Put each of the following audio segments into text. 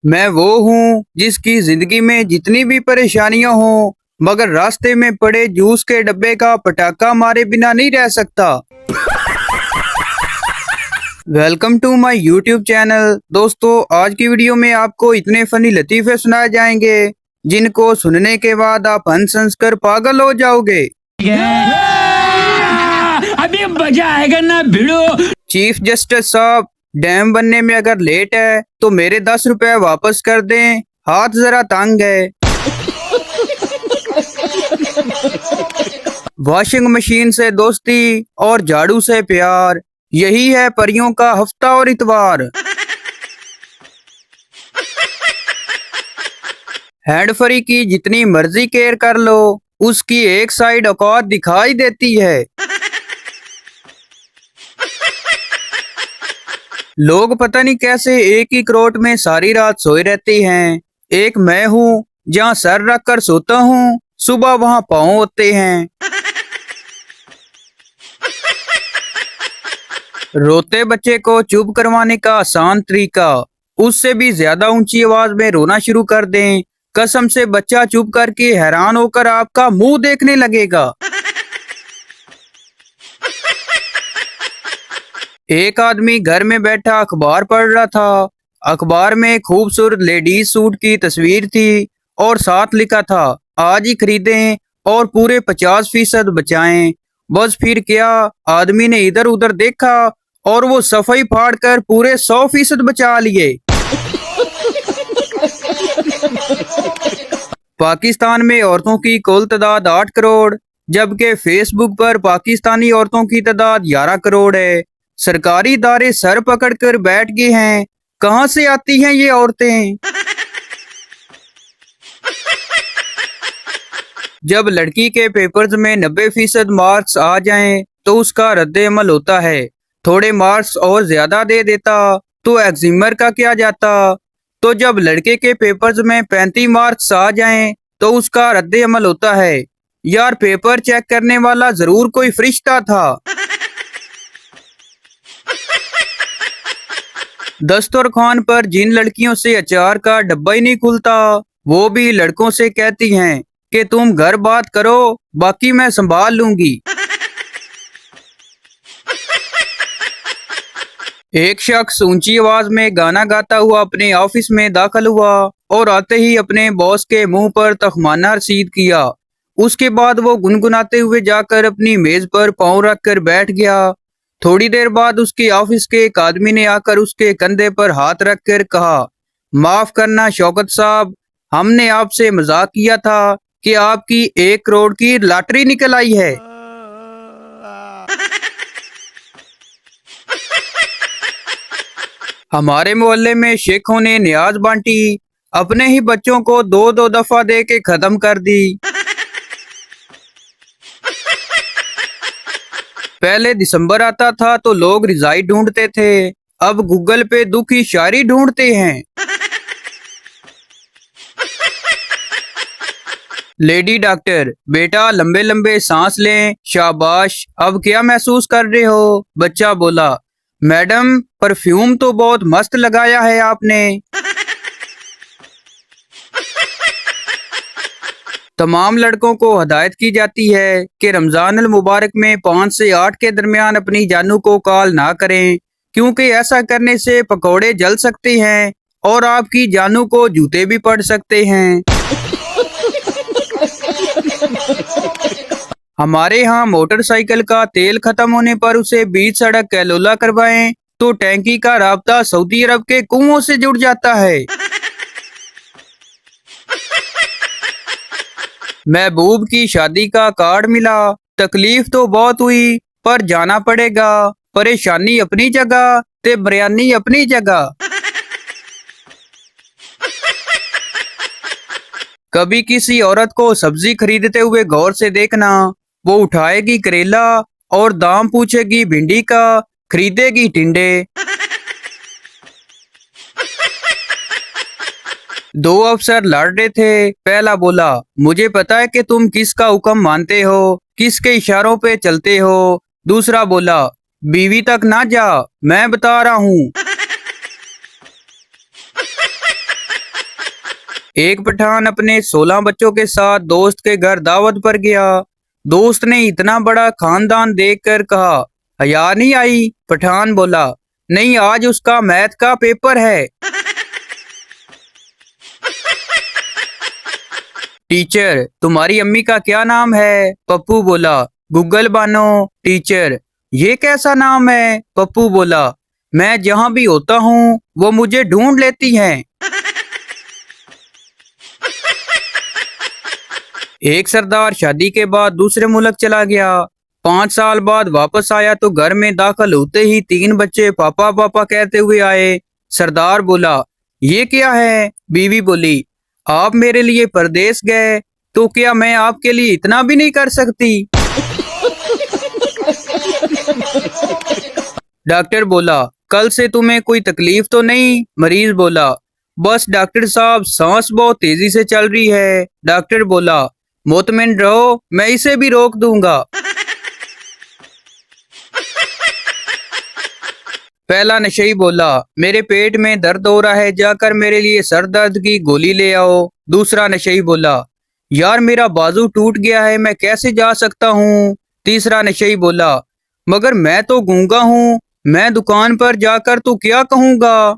मैं वो हूँ जिसकी जिंदगी में जितनी भी परेशानियां हो, मगर रास्ते में पड़े जूस के डब्बे का पटाखा मारे बिना नहीं रह सकता। Welcome to my YouTube channel. दोस्तों, आज की वीडियो में आपको इतने फनी लतीफे सुनाए जाएंगे जिनको सुनने के बाद आप हंस हंस कर पागल हो जाओगे। अभी मजा आएगा ना भिड़ो। चीफ जस्टिस साहब, डैम बनने में अगर लेट है तो मेरे 10 रुपए वापस कर दें, हाथ जरा तंग है। वॉशिंग मशीन से दोस्ती और झाड़ू से प्यार, यही है परियों का हफ्ता और इतवार। हैंड फ्री की जितनी मर्जी केयर कर लो, उसकी एक साइड औकात दिखाई देती है। लोग पता नहीं कैसे एक ही करोट में सारी रात सोए रहते हैं। एक मैं हूँ, जहाँ सर रख कर सोता हूँ, सुबह वहाँ पाँव होते हैं। रोते बच्चे को चुप करवाने का आसान तरीका, उससे भी ज्यादा ऊंची आवाज में रोना शुरू कर दें। कसम से बच्चा चुप करके हैरान होकर आपका मुंह देखने लगेगा। एक आदमी घर में बैठा अखबार पढ़ रहा था। अखबार में खूबसूरत लेडीज सूट की तस्वीर थी और साथ लिखा था, आज ही खरीदें और पूरे 50% बचाएं। बस फिर क्या, आदमी ने इधर उधर देखा और वो सफाई फाड़ कर पूरे 100% बचा लिए। पाकिस्तान में औरतों की कुल तादाद 8 करोड़, जबकि फेसबुक पर पाकिस्तानी औरतों की तादाद 11 करोड़ है। सरकारी इदारे सर पकड़कर बैठ गए हैं, कहां से आती हैं ये औरतें। जब लड़की के पेपर्स में 90% मार्क्स आ जाएं, तो उसका रद्द अमल होता है। थोड़े मार्क्स और ज्यादा दे देता तो एग्जामिनर का क्या जाता। तो जब लड़के के पेपर्स में 35 मार्क्स आ जाएं, तो उसका रद्द अमल होता है। यार, पेपर चेक करने वाला जरूर कोई फरिश्ता था। दस्तरखान पर जिन लड़कियों से अचार का डब्बा ही नहीं खुलता, वो भी लड़कों से कहती हैं कि तुम घर बात करो, बाकी मैं संभाल लूंगी। एक शख्स ऊंची आवाज में गाना गाता हुआ अपने ऑफिस में दाखिल हुआ और आते ही अपने बॉस के मुंह पर तखमाना रसीद किया। उसके बाद वो गुनगुनाते हुए जाकर अपनी मेज पर पांव रखकर बैठ गया। थोड़ी देर बाद उसके ऑफिस के एक आदमी ने आकर उसके कंधे पर हाथ रखकर कहा, माफ करना शौकत साहब, हमने आपसे मजाक किया था कि आपकी 1 करोड़ की लॉटरी निकल आई है। हमारे मोहल्ले में शेखों ने न्याज बांटी, अपने ही बच्चों को 2-2 दफा दे के खत्म कर दी। पहले दिसंबर आता था तो लोग रजाई ढूंढते थे, अब गूगल पे दुख की शायरी ढूंढते हैं। लेडी डॉक्टर, बेटा लंबे लंबे सांस लें, शाबाश, अब क्या महसूस कर रहे हो। बच्चा बोला, मैडम परफ्यूम तो बहुत मस्त लगाया है आपने। तमाम लड़कों को हदायत की जाती है कि रमजान अल मुबारक में 5 से 8 के दरमियान अपनी जानू को कॉल ना करें, क्योंकि ऐसा करने से पकौड़े जल सकते हैं और आपकी जानू को जूते भी पड़ सकते हैं। हमारे यहाँ मोटरसाइकिल का तेल खत्म होने पर उसे बीच सड़क कैलोला करवाएं तो टैंकी का राब्ता सऊदी अरब के कुओं से जुड़ जाता है। महबूब की शादी का कार्ड मिला, तकलीफ तो बहुत हुई पर जाना पड़ेगा। परेशानी अपनी जगह ते बिरयानी अपनी जगह। कभी किसी औरत को सब्जी खरीदते हुए गौर से देखना, वो उठाएगी करेला और दाम पूछेगी भिंडी का, खरीदेगी टिंडे। 2 अफसर लड़ रहे थे। पहला बोला, मुझे पता है कि तुम किसका हुक्म मानते हो, किसके इशारों पे चलते हो। दूसरा बोला, बीवी तक ना जा, मैं बता रहा हूँ। एक पठान अपने 16 बच्चों के साथ दोस्त के घर दावत पर गया। दोस्त ने इतना बड़ा खानदान देखकर कहा, हया नहीं आई? पठान बोला, नहीं, आज उसका मैथ का पेपर है। टीचर, तुम्हारी अम्मी का क्या नाम है? पप्पू बोला, गूगल बानो। टीचर, ये कैसा नाम है? पप्पू बोला, मैं जहाँ भी होता हूँ वो मुझे ढूंढ लेती हैं। एक सरदार शादी के बाद दूसरे मुल्क चला गया। 5 साल बाद वापस आया तो घर में दाखिल होते ही 3 बच्चे पापा पापा कहते हुए आए। सरदार बोला, ये क्या है? बीवी बोली, आप मेरे लिए परदेश गए तो क्या मैं आपके लिए इतना भी नहीं कर सकती? डॉक्टर बोला, कल से तुम्हें कोई तकलीफ तो नहीं? मरीज बोला, बस डॉक्टर साहब, सांस बहुत तेजी से चल रही है। डॉक्टर बोला, मुतमिन रहो, मैं इसे भी रोक दूंगा। पहला नशेई बोला, मेरे पेट में दर्द हो रहा है, जाकर मेरे लिए सर दर्द की गोली ले आओ। दूसरा नशेई बोला, यार मेरा बाजू टूट गया है, मैं कैसे जा सकता हूँ? तीसरा नशेई बोला, मगर मैं तो गूंगा हूँ, मैं दुकान पर जाकर तो क्या कहूँगा?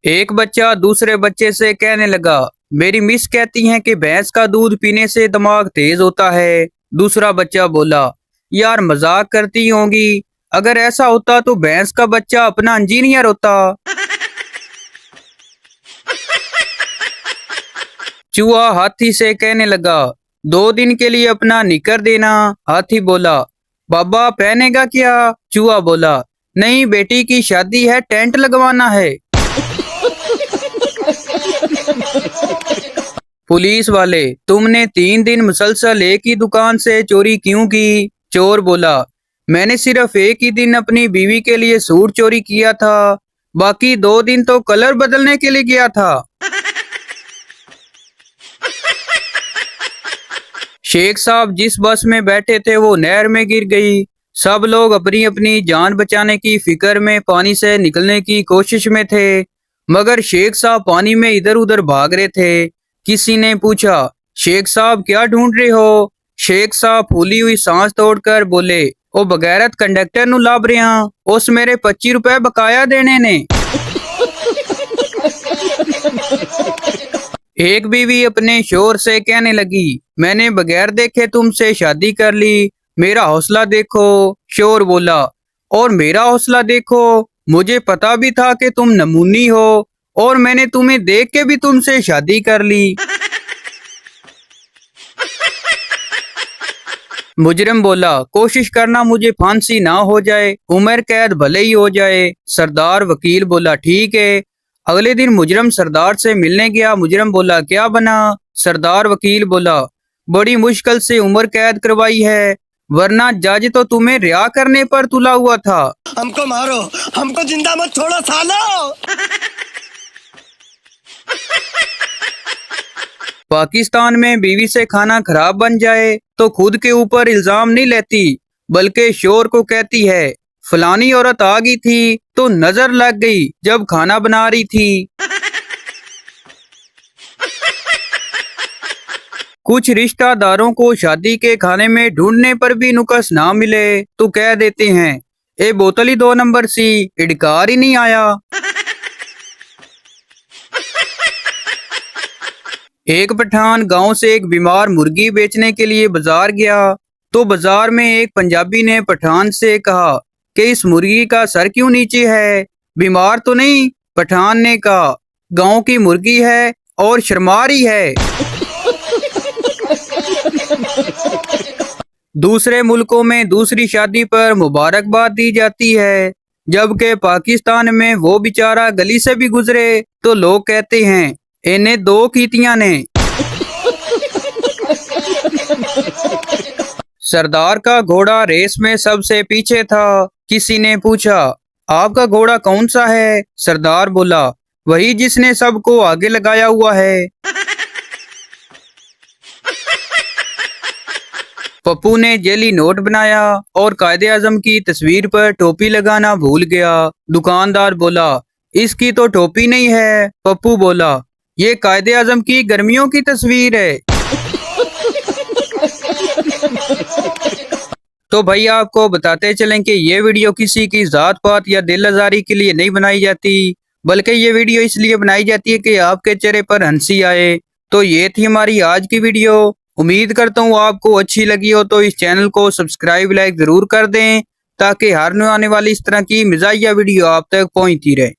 एक बच्चा दूसरे बच्चे से कहने लगा, मेरी मिस कहती हैं कि भैंस का दूध पीने से दिमाग तेज होता है। दूसरा बच्चा बोला, यार मजाक करती होंगी, अगर ऐसा होता तो भैंस का बच्चा अपना इंजीनियर होता। चूहा हाथी से कहने लगा, 2 दिन के लिए अपना निकर देना। हाथी बोला, बाबा पहनेगा क्या? चूहा बोला, नहीं, बेटी की शादी है, टेंट लगवाना है। पुलिस वाले, तुमने 3 दिन मुसलसल एक ही दुकान से चोरी क्यों की? चोर बोला, मैंने सिर्फ एक ही दिन अपनी बीवी के लिए सूट चोरी किया था, बाकी 2 दिन तो कलर बदलने के लिए गया था। शेख साहब जिस बस में बैठे थे वो नहर में गिर गई। सब लोग अपनी अपनी जान बचाने की फिक्र में पानी से निकलने की कोशिश में थे, मगर शेख साहब पानी में इधर उधर भाग रहे थे। किसी ने पूछा, शेख साहब क्या ढूंढ रहे हो? शेख साहब फूली हुई सांस तोड़कर बोले, ओ बगैरत कंडक्टर नु लाभ रहे हैं, उस मेरे 25 रुपए बकाया देने ने। एक बीवी अपने शोहर से कहने लगी, मैंने बगैर देखे तुमसे शादी कर ली, मेरा हौसला देखो। शोहर बोला, और मेरा हौसला देखो, मुझे पता भी था कि तुम नमूनी हो और मैंने तुम्हें देख के भी तुमसे शादी कर ली। मुजरिम बोला, कोशिश करना मुझे फांसी ना हो जाए, उम्र कैद भले ही हो जाए। सरदार वकील बोला, ठीक है। अगले दिन मुजरिम सरदार से मिलने गया। मुजरिम बोला, क्या बना? सरदार वकील बोला, बड़ी मुश्किल से उम्र कैद करवाई है, वरना जज तो तुम्हें रिहा करने पर तुला हुआ था। हमको मारो, हमको जिंदा मत छोड़ो सालो। पाकिस्तान में बीवी से खाना खराब बन जाए तो खुद के ऊपर इल्जाम नहीं लेती, बल्कि शोहर को कहती है, फलानी औरत आ गई थी तो नजर लग गई जब खाना बना रही थी। कुछ रिश्तेदारों को शादी के खाने में ढूंढने पर भी नुक्स ना मिले तो कह देते हैं, ए बोतल ही 2 नंबर सी, इडकार ही नहीं आया। एक पठान गांव से एक बीमार मुर्गी बेचने के लिए बाजार गया तो बाजार में एक पंजाबी ने पठान से कहा कि इस मुर्गी का सर क्यों नीचे है, बीमार तो नहीं? पठान ने कहा, गांव की मुर्गी है और शर्मा रही है। दूसरे मुल्कों में दूसरी शादी पर मुबारकबाद दी जाती है, जबकि पाकिस्तान में वो बेचारा गली से भी गुजरे तो लोग कहते हैं, इन्हें 2 कीतियां ने। सरदार का घोड़ा रेस में सबसे पीछे था। किसी ने पूछा, आपका घोड़ा कौन सा है? सरदार बोला, वही जिसने सबको आगे लगाया हुआ है। पप्पू ने जेली नोट बनाया और कायदे आजम की तस्वीर पर टोपी लगाना भूल गया। दुकानदार बोला, इसकी तो टोपी नहीं है। पप्पू बोला, ये कायदे आजम की गर्मियों की तस्वीर है। तो भाई आपको बताते चलें कि ये वीडियो किसी की जात पात या दिल आजारी के लिए नहीं बनाई जाती, बल्कि ये वीडियो इसलिए बनाई जाती है कि आपके चेहरे पर हंसी आए। तो ये थी हमारी आज की वीडियो। उम्मीद करता हूँ आपको अच्छी लगी हो, तो इस चैनल को सब्सक्राइब लाइक जरूर कर दें ताकि हर आने वाली इस तरह की मज़ाहिया वीडियो आप तक पहुँचती रहे।